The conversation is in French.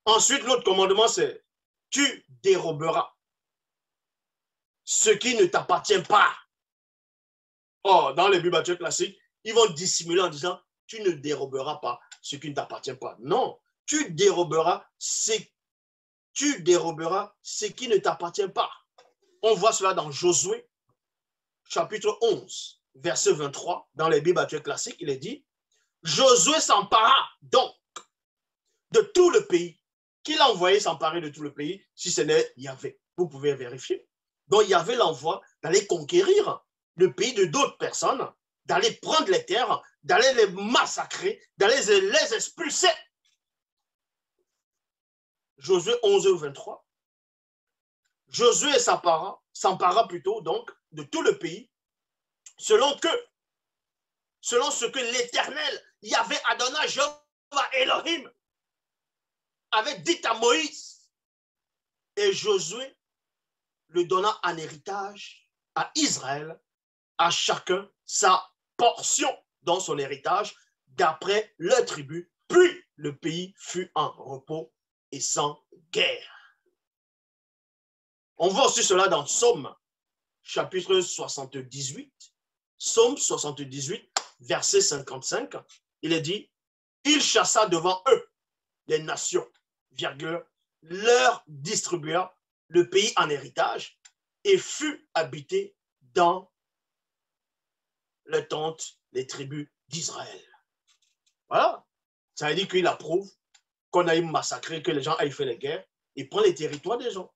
Ensuite, l'autre commandement, c'est tu déroberas ce qui ne t'appartient pas. Oh, dans les Bibles classiques, ils vont dissimuler en disant tu ne déroberas pas ce qui ne t'appartient pas. Non, tu déroberas ce qui ne t'appartient pas. On voit cela dans Josué, chapitre 11, verset 23. Dans les Bibles classiques, il est dit Josué s'empara donc de tout le pays. Qui l'a envoyé s'emparer de tout le pays, si ce n'est Yahvé? Vous pouvez vérifier. Donc Yahvé l'envoie d'aller conquérir le pays de d'autres personnes, d'aller prendre les terres, d'aller les massacrer, d'aller les expulser. Josué 11, 23. Josué s'empara plutôt donc de tout le pays, selon ce que l'Éternel, Yahvé Adonai, Jéhovah Elohim, avait dit à Moïse. Et Josué le donna en héritage à Israël, à chacun sa portion dans son héritage, d'après leur tribu. Puis le pays fut en repos et sans guerre. On voit aussi cela dans Psaume, chapitre 78. Psaume 78, verset 55. Il est dit, il chassa devant eux les nations, virgule, leur distribua le pays en héritage et fut habité dans les tentes, les tribus d'Israël. Voilà. Ça veut dire qu'il approuve qu'on aille massacrer, que les gens aillent faire les guerres. Il prend les territoires des gens.